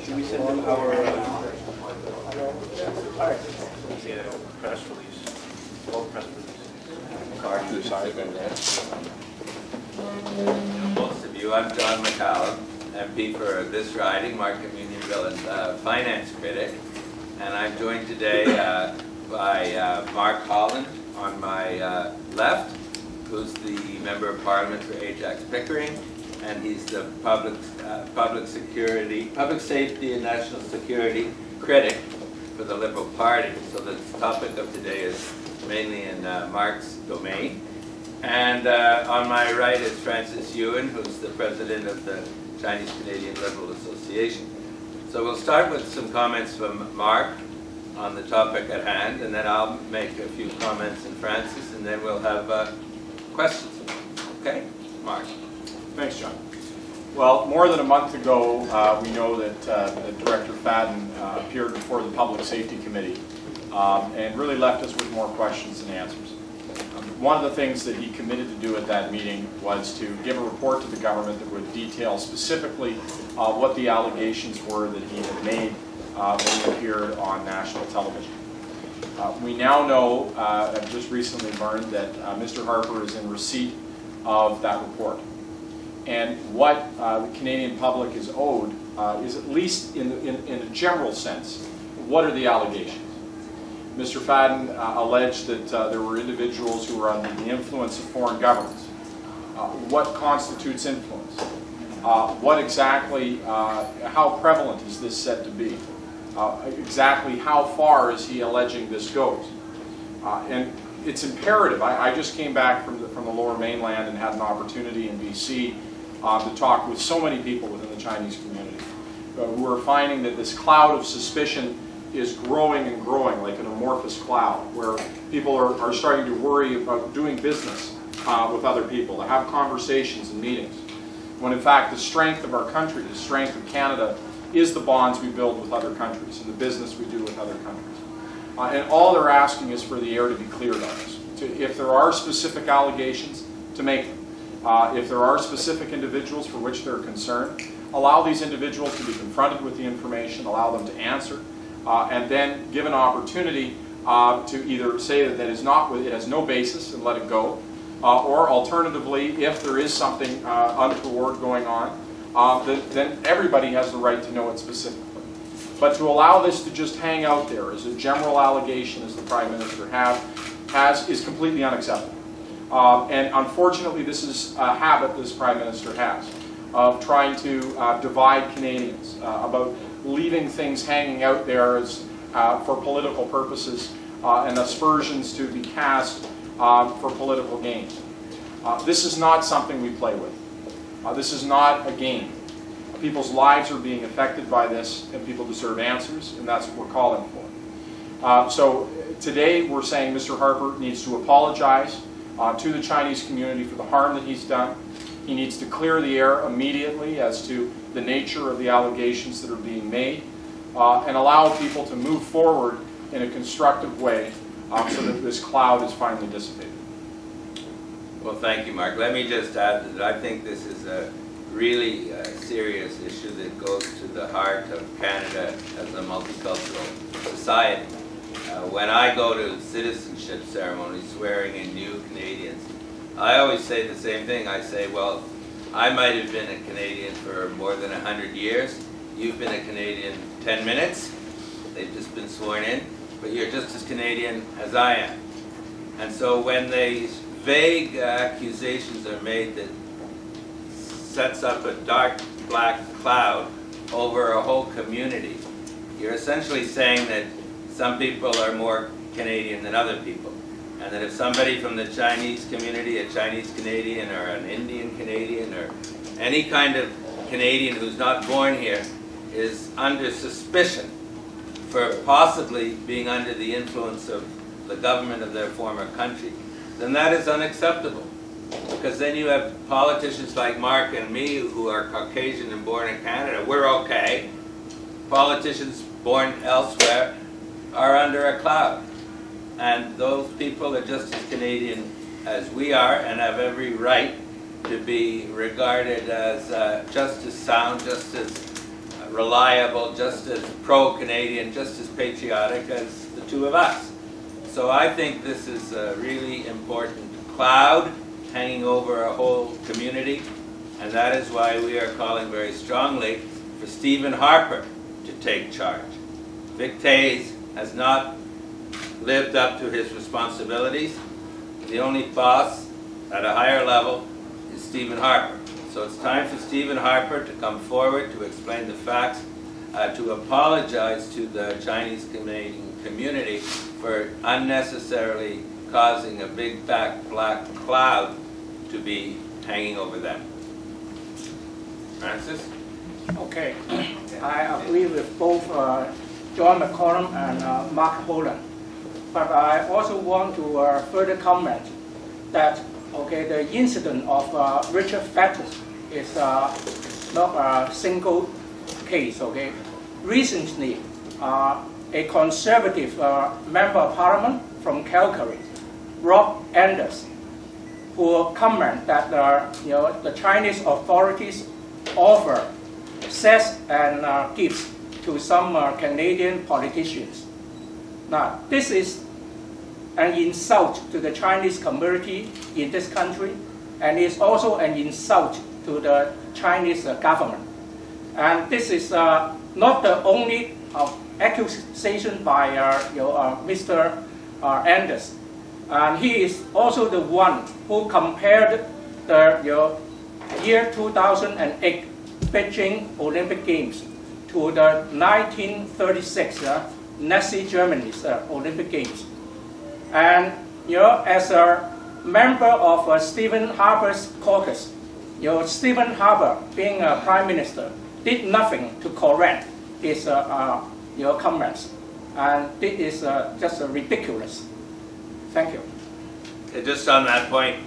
Should we send them our press release? Both press release. Card to the side of that. Most of you, I'm John McCallum, MP for this riding, Markham Unionville, and finance critic. And I'm joined today by Mark Holland on my left, who's the Member of Parliament for Ajax Pickering, and he's the public safety and national security critic for the Liberal Party. So the topic of today is mainly in Mark's domain. And on my right is Francis Ewan, who's the president of the Chinese Canadian Liberal Association. So we'll start with some comments from Mark on the topic at hand, and then I'll make a few comments in Francis, and then we'll have questions. Okay? Mark. Thanks, John. Well, more than a month ago, we know that Director Fadden appeared before the Public Safety Committee and really left us with more questions than answers. One of the things that he committed to do at that meeting was to give a report to the government that would detail specifically what the allegations were that he had made when he appeared on national television. We now know, I've just recently learned, that Mr. Harper is in receipt of that report. And what the Canadian public is owed is, at least in a general sense, what are the allegations? Mr. Fadden alleged that there were individuals who were under the influence of foreign governments. What constitutes influence? What exactly, how prevalent is this said to be? Exactly how far is he alleging this goes? And it's imperative. I just came back from the Lower Mainland and had an opportunity in BC to talk with so many people within the Chinese community who are finding that this cloud of suspicion is growing and growing like an amorphous cloud, where people are starting to worry about doing business with other people, to have conversations and meetings, when in fact the strength of our country, the strength of Canada, is the bonds we build with other countries and the business we do with other countries. And all they're asking is for the air to be cleared on this. If there are specific allegations, to make them. If there are specific individuals for which they're concerned, allow these individuals to be confronted with the information, allow them to answer, and then give an opportunity to either say that it has no basis and let it go, or alternatively, if there is something untoward going on, then everybody has the right to know it specifically. But to allow this to just hang out there as a general allegation, as the Prime Minister has, is completely unacceptable. And unfortunately, this is a habit this Prime Minister has of trying to divide Canadians, about leaving things hanging out there as, for political purposes and aspersions to be cast for political gain. This is not something we play with. This is not a game. People's lives are being affected by this, and people deserve answers, and that's what we're calling for. So today we're saying Mr. Harper needs to apologize to the Chinese community for the harm that he's done. He needs to clear the air immediately as to the nature of the allegations that are being made, and allow people to move forward in a constructive way so that this cloud is finally dissipated. Well, thank you, Mark. Let me just add that I think this is a really serious issue that goes to the heart of Canada as a multicultural society. When I go to citizenship ceremonies swearing in new Canadians, I always say the same thing. I say, well, I might have been a Canadian for more than 100 years. You've been a Canadian 10 minutes. They've just been sworn in. But you're just as Canadian as I am. And so when these vague accusations are made that sets up a dark black cloud over a whole community, you're essentially saying that some people are more Canadian than other people. And that if somebody from the Chinese community, a Chinese Canadian or an Indian Canadian or any kind of Canadian who's not born here is under suspicion for possibly being under the influence of the government of their former country, then that is unacceptable. Because then you have politicians like Mark and me who are Caucasian and born in Canada. We're okay. Politicians born elsewhere are under a cloud. And those people are just as Canadian as we are and have every right to be regarded as just as sound, just as reliable, just as pro-Canadian, just as patriotic as the two of us. So I think this is a really important cloud hanging over a whole community, and that is why we are calling very strongly for Stephen Harper to take charge. Vic Tays has not lived up to his responsibilities. The only boss at a higher level is Stephen Harper. So it's time for Stephen Harper to come forward to explain the facts, to apologize to the Chinese Canadian community for unnecessarily causing a big fat black cloud to be hanging over them. Francis? Okay, I agree with both John McCollum and Mark Holland, but I also want to further comment that the incident of Richard Fettes is not a single case. Recently, a Conservative member of Parliament from Calgary, Rob Anders, who comment that the Chinese authorities offer sex and gifts to some Canadian politicians. Now, this is an insult to the Chinese community in this country, and it's also an insult to the Chinese government. And this is not the only accusation by Mr. Anders. And he is also the one who compared the year 2008 Beijing Olympic Games to the 1936 Nazi Germany's Olympic Games. And as a member of Stephen Harper's caucus, Stephen Harper, being a prime minister, did nothing to correct his comments, and this is just ridiculous. Thank you. Just on that point,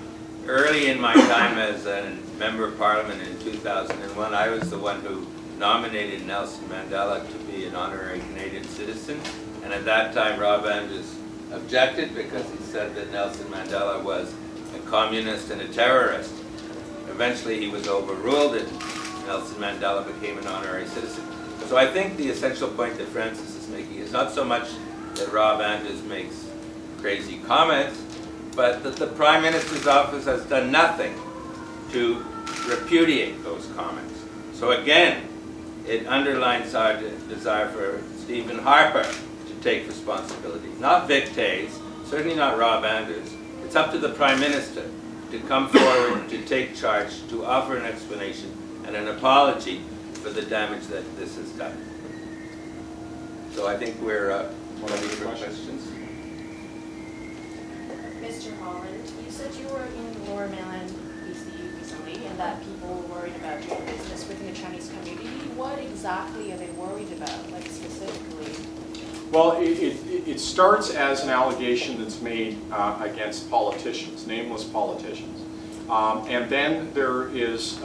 early in my time as a member of Parliament in 2001, I was the one who nominated Nelson Mandela to be an honorary Canadian citizen, and at that time Rob Anders objected because he said that Nelson Mandela was a communist and a terrorist. Eventually he was overruled and Nelson Mandela became an honorary citizen. So I think the essential point that Francis is making is not so much that Rob Anders makes crazy comments, but that the Prime Minister's office has done nothing to repudiate those comments. So again, it underlines our desire for Stephen Harper to take responsibility. Not Vic Tays, certainly not Rob Anders. It's up to the Prime Minister to come forward, to take charge, to offer an explanation and an apology for the damage that this has done. So I think we're ready for questions. Mr. Holland, you said you were in the Lower Mainland, BC recently, and that people were worried about doing business within the Chinese community. What exactly are they worried about, like specifically? Well, it starts as an allegation that's made against politicians, nameless politicians. And then there is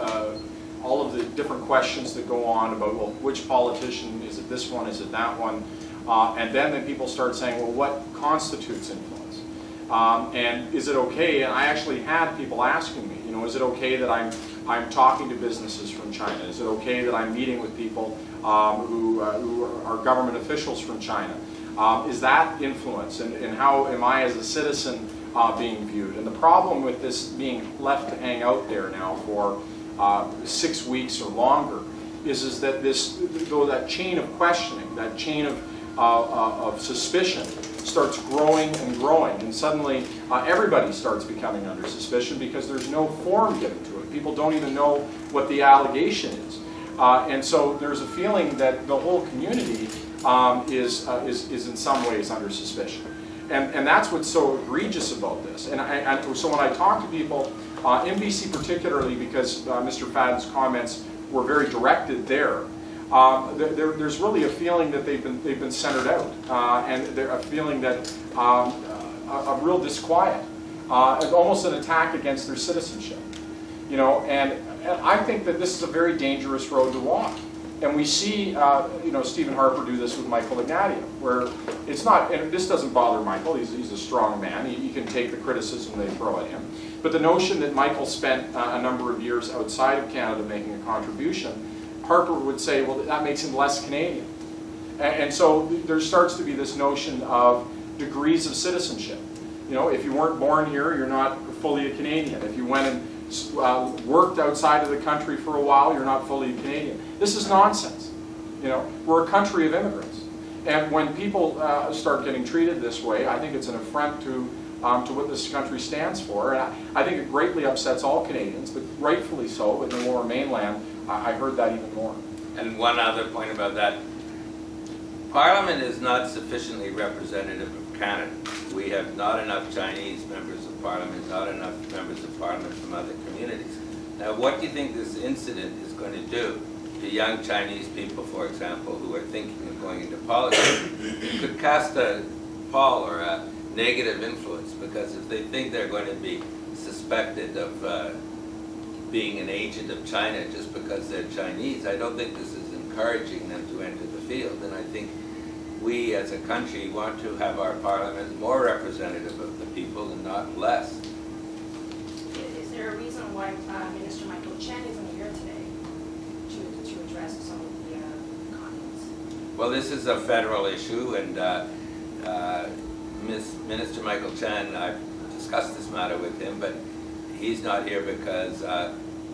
all of the different questions that go on about, well, which politician, is it this one, is it that one? And then people start saying, well, what constitutes influence? And is it okay, and I actually had people asking me, is it okay that I'm talking to businesses from China? Is it okay that I'm meeting with people who are government officials from China? Is that influence? And how am I as a citizen being viewed? And the problem with this being left to hang out there now for 6 weeks or longer is that that chain of questioning, that chain of suspicion starts growing and growing, and suddenly everybody starts becoming under suspicion because there's no form given to it. People don't even know what the allegation is, and so there's a feeling that the whole community is in some ways under suspicion, and that's what's so egregious about this. And so when I talk to people in BC, particularly because Mr. Fadden's comments were very directed there. There's really a feeling that they've been centered out, and there's a feeling that of real disquiet, almost an attack against their citizenship, And I think that this is a very dangerous road to walk, and we see Stephen Harper do this with Michael Ignatieff, where it's not. And this doesn't bother Michael. He's a strong man. He can take the criticism they throw at him. But the notion that Michael spent a number of years outside of Canada making a contribution Harper would say, well, that makes him less Canadian. And so there starts to be this notion of degrees of citizenship. You know, if you weren't born here, you're not fully a Canadian. If you went and worked outside of the country for a while, you're not fully a Canadian. This is nonsense. You know, we're a country of immigrants. And when people start getting treated this way, I think it's an affront to what this country stands for. And I think it greatly upsets all Canadians, but rightfully so. In the Lower Mainland, I heard that even more. And one other point about that. Parliament is not sufficiently representative of Canada. We have not enough Chinese members of Parliament, not enough members of Parliament from other communities. Now, what do you think this incident is going to do to young Chinese people, for example, who are thinking of going into politics? It could cast a pall or a negative influence, because if they think they're going to be suspected of being an agent of China just because they're Chinese, I don't think this is encouraging them to enter the field. And I think we as a country want to have our parliament more representative of the people and not less. Is there a reason why Minister Michael Chen isn't here today to address some of the comments? Well, this is a federal issue, and Minister Michael Chen, I've discussed this matter with him, but he's not here because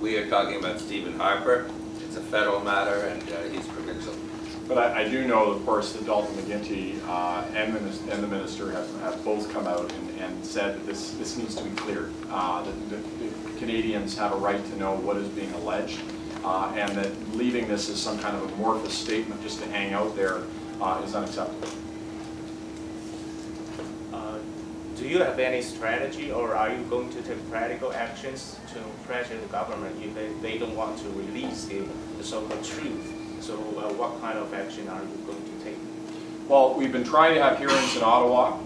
we are talking about Stephen Harper. It's a federal matter, and he's provincial. But I do know, of course, that Dalton McGuinty and the minister have both come out and said that this needs to be cleared, that the Canadians have a right to know what is being alleged, and that leaving this as some kind of amorphous statement just to hang out there is unacceptable. Do you have any strategy, or are you going to take practical actions to pressure the government if they don't want to release the so-called truth? So what kind of action are you going to take? Well, we've been trying to have hearings in Ottawa.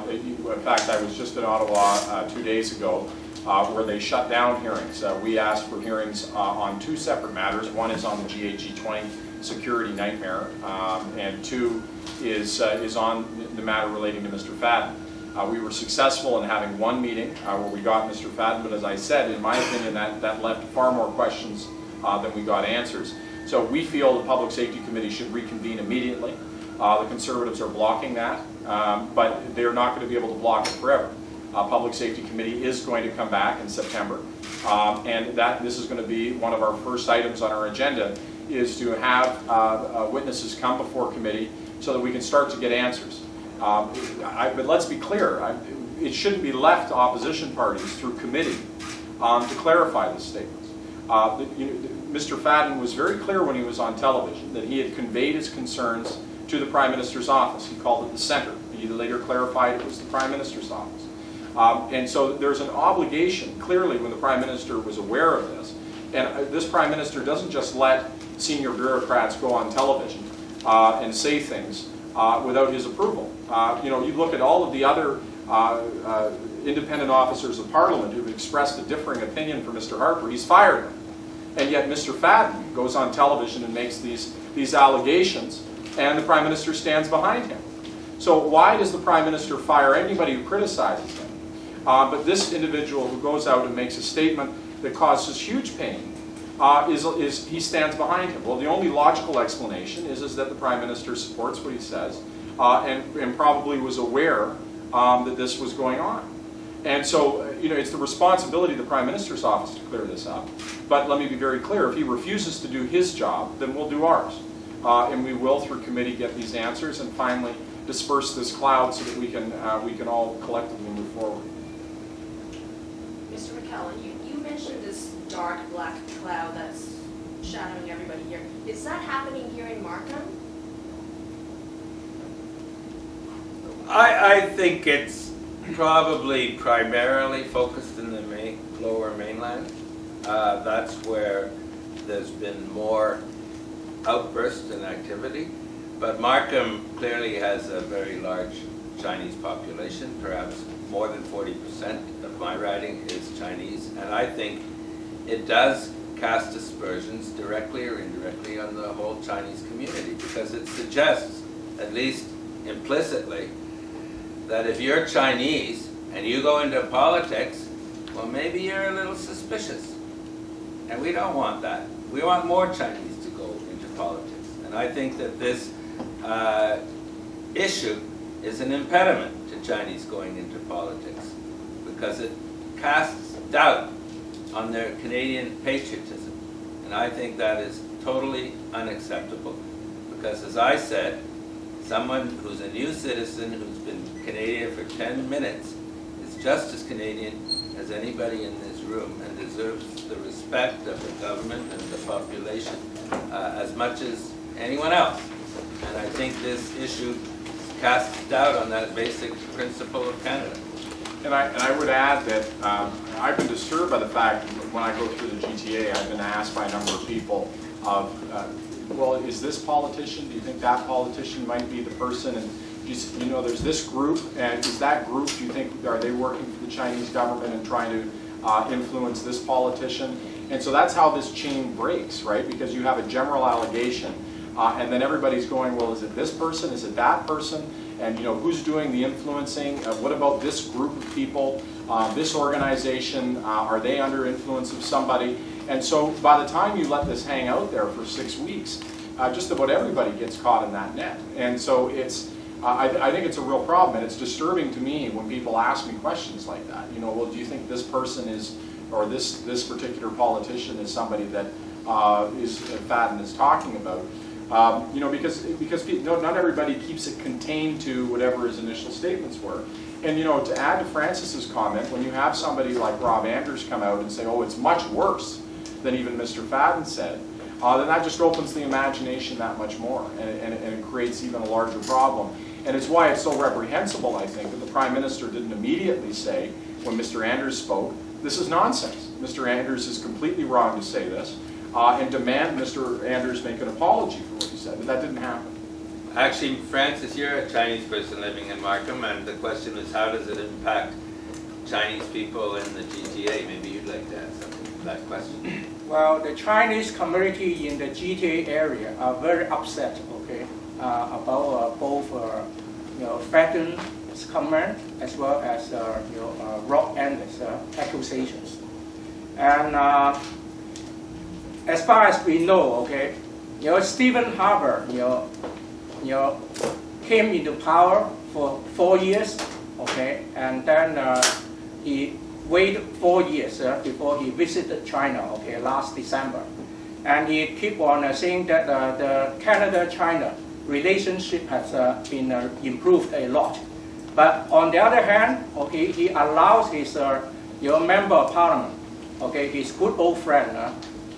In fact, I was just in Ottawa 2 days ago where they shut down hearings. We asked for hearings on two separate matters. One is on the GA-G20 security nightmare, and two is on the matter relating to Mr. Fadden. We were successful in having one meeting where we got Mr. Fadden, but as I said, in my opinion, that left far more questions than we got answers. So we feel the Public Safety Committee should reconvene immediately. The Conservatives are blocking that, but they're not going to be able to block it forever. Public Safety Committee is going to come back in September, and this is going to be one of our first items on our agenda, is to have witnesses come before committee so that we can start to get answers. But let's be clear, it shouldn't be left to opposition parties through committee to clarify the statements. Mr. Fadden was very clear when he was on television that he had conveyed his concerns to the Prime Minister's office. He called it the Centre. He later clarified it was the Prime Minister's office. And so there's an obligation, clearly, when the Prime Minister was aware of this. And this Prime Minister doesn't just let senior bureaucrats go on television and say things without his approval. You know, you look at all of the other independent officers of Parliament who've expressed a differing opinion for Mr. Harper. He's fired them. And yet Mr. Fadden goes on television and makes these allegations, and the Prime Minister stands behind him. So why does the Prime Minister fire anybody who criticizes him? But this individual who goes out and makes a statement that causes huge pain, he stands behind him. Well, the only logical explanation is that the Prime Minister supports what he says and probably was aware that this was going on. And so, you know, it's the responsibility of the Prime Minister's office to clear this up. But let me be very clear, if he refuses to do his job, then we'll do ours. And we will, through committee, get these answers and finally disperse this cloud so that we can all collectively move forward. Mr. McKellen, you mentioned this dark black cloud that's shadowing everybody here. Is that happening here in Markham? I think it's probably primarily focused in the Lower Mainland. That's where there's been more outbursts and activity. But Markham clearly has a very large Chinese population. Perhaps more than 40% of my riding is Chinese. And I think it does cast aspersions directly or indirectly on the whole Chinese community, because it suggests, at least implicitly, that if you're Chinese and you go into politics, well, maybe you're a little suspicious. And we don't want that. We want more Chinese to go politics. And I think that this issue is an impediment to Chinese going into politics because it casts doubt on their Canadian patriotism. And I think that is totally unacceptable because, as I said, someone who's a new citizen who's been Canadian for 10 minutes is just as Canadian as anybody in this room and deserves the respect of the government and the population as much as anyone else. And I think this issue casts doubt on that basic principle of Canada. And I would add that I've been disturbed by the fact that when I go through the GTA, I've been asked by a number of people of, well, is this politician, do you think that politician might be the person? And you know, there's this group, and is that group, do you think, are they working for the Chinese government and trying to influence this politician? And so that's how this chain breaks, right? Because you have a general allegation, and then everybody's going, well, is it this person? Is it that person? And you know, who's doing the influencing? What about this group of people? This organization, are they under influence of somebody? And so by the time you let this hang out there for 6 weeks, just about everybody gets caught in that net. And so it's, I think it's a real problem, and it's disturbing to me when people ask me questions like that. You know, well, do you think this person is, or this particular politician is somebody that Fadden is talking about? You know, because not everybody keeps it contained to whatever his initial statements were. And you know, to add to Francis's comment, when you have somebody like Rob Anders come out and say, oh, it's much worse than even Mr. Fadden said, then that just opens the imagination that much more, and it creates even a larger problem. And it's why it's so reprehensible, I think, that the Prime Minister didn't immediately say, when Mr. Anders spoke, this is nonsense. Mr. Anders is completely wrong to say this, and demand Mr. Anders make an apology for what he said, but that didn't happen. Actually, Francis, you're a Chinese person living in Markham, and the question is, how does it impact Chinese people in the GTA? Maybe you'd like to add something to that question. Well, the Chinese community in the GTA area are very upset, okay, about both, you know, Fadden's comment as well as, you know, Rob Anders' accusations. And as far as we know, okay, you know, Stephen Harper, you know, came into power for 4 years, okay, and then he waited 4 years before he visited China, okay, last December. And he kept on saying that the Canada-China relationship has been improved a lot. But on the other hand, okay, he allows his you know, member of parliament, okay, his good old friend,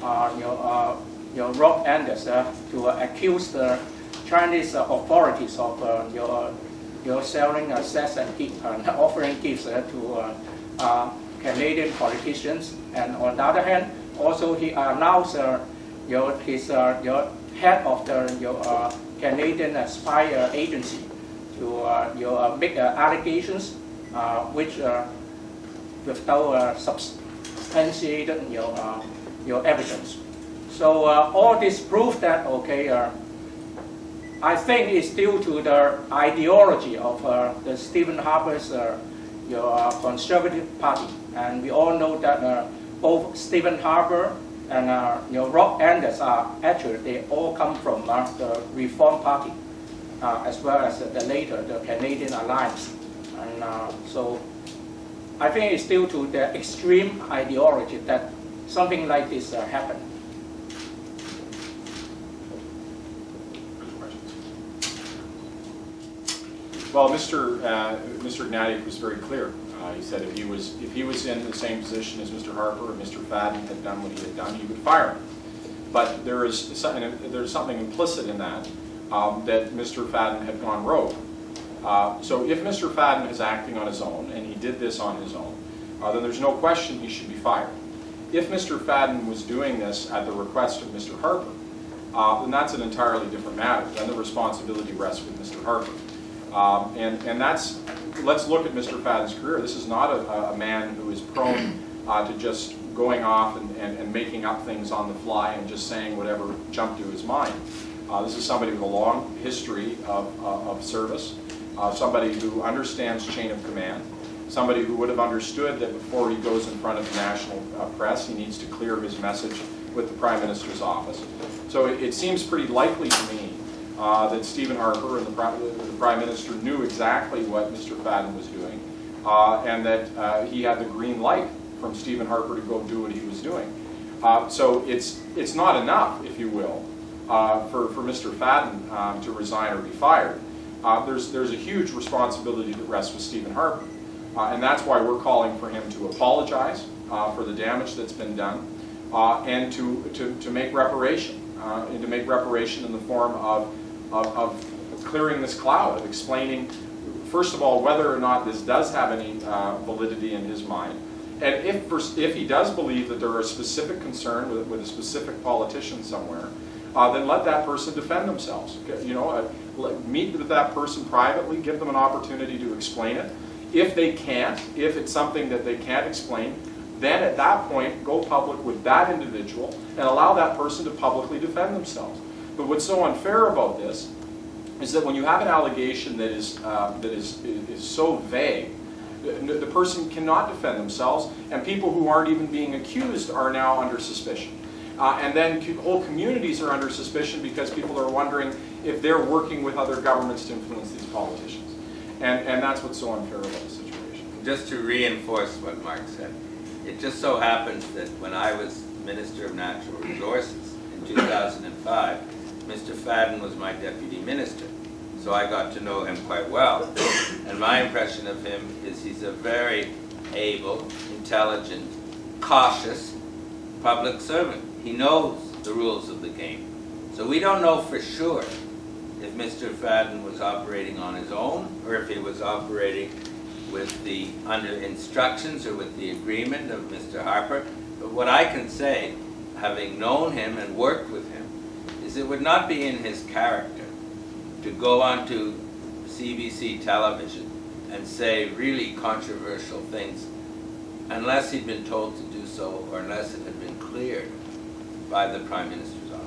you know, Rob Anders, to accuse the Chinese authorities of you know, selling sex and offering gifts to Canadian politicians. And on the other hand, also he announced you know, his you know, head of the you know, Canadian spy agency to you know, make allegations which without substantiated you know, evidence. So all this proves that, okay, I think it's due to the ideology of the Stephen Harper's you know, Conservative Party. And we all know that both Stephen Harper and you know, Rob Anders are actually, they all come from the Reform Party, as well as the later, the Canadian Alliance. And so I think it's due to the extreme ideology that something like this happened. Well, Mr. Ignatieff was very clear. He said if he was in the same position as Mr. Harper or Mr. Fadden had done what he had done, he would fire him. But there's something implicit in that, that Mr. Fadden had gone rogue. So if Mr. Fadden is acting on his own, and he did this on his own, then there's no question he should be fired. If Mr. Fadden was doing this at the request of Mr. Harper, then that's an entirely different matter. Then the responsibility rests with Mr. Harper. And that's, let's look at Mr. Fadden's career. This is not a man who is prone to just going off and making up things on the fly and just saying whatever jumped to his mind. This is somebody with a long history of service, somebody who understands chain of command, somebody who would have understood that before he goes in front of the national press, he needs to clear his message with the Prime Minister's office. So it seems pretty likely to me that Stephen Harper and the Prime Minister knew exactly what Mr. Fadden was doing, and that he had the green light from Stephen Harper to go do what he was doing. So it's not enough, if you will, for Mr. Fadden to resign or be fired. There's a huge responsibility that rests with Stephen Harper, and that's why we're calling for him to apologize for the damage that's been done, and to make reparation, and to make reparation in the form of clearing this cloud, of explaining, first of all, whether or not this does have any validity in his mind, and if he does believe that there are a specific concern with a specific politician somewhere, then let that person defend themselves. You know, meet with that person privately, give them an opportunity to explain it. If they can't, if it's something that they can't explain, then at that point go public with that individual and allow that person to publicly defend themselves. But what's so unfair about this is that when you have an allegation that is so vague, the person cannot defend themselves, and people who aren't even being accused are now under suspicion. And then whole communities are under suspicion because people are wondering if they're working with other governments to influence these politicians. And that's what's so unfair about the situation. Just to reinforce what Mark said, it just so happens that when I was Minister of Natural Resources in 2005, Mr. Fadden was my Deputy Minister. So I got to know him quite well. And my impression of him is he's a very able, intelligent, cautious public servant. He knows the rules of the game. So we don't know for sure if Mr. Fadden was operating on his own or if he was operating with under instructions or with the agreement of Mr. Harper. But what I can say, having known him and worked with him, is it would not be in his character to go onto CBC television and say really controversial things unless he'd been told to do so or unless it had been cleared by the Prime Minister's office.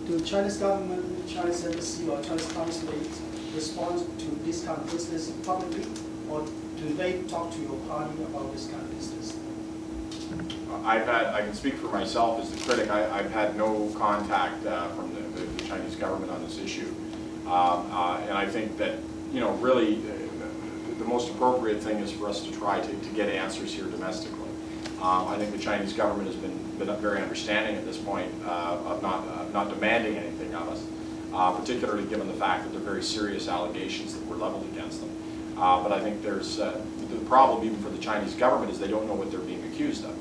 Do Chinese government, Chinese embassy, or Chinese consulate respond to this kind of business publicly, or do they talk to your party about this kind of business? I can speak for myself as the critic. I've had no contact from the Chinese government on this issue, and I think that, you know, really the most appropriate thing is for us to try to get answers here domestically. I think the Chinese government has been very understanding at this point of not demanding anything of us, particularly given the fact that they're very serious allegations that were leveled against them. But I think there's the problem even for the Chinese government is they don't know what they're being accused of.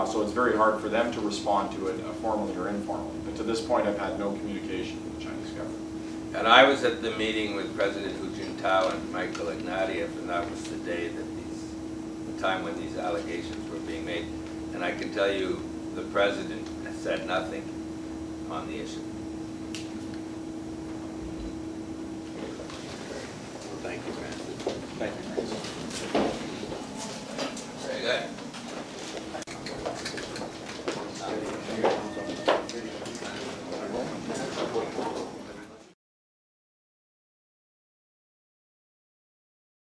So it's very hard for them to respond to it formally or informally. But to this point, I've had no communication with the Chinese government. And I was at the meeting with President Hu Jintao and Michael Ignatieff, and that was the day that the time when these allegations were being made. And I can tell you, the President has said nothing on the issue. Thank you, Francis. Thank you, Francis. Very good.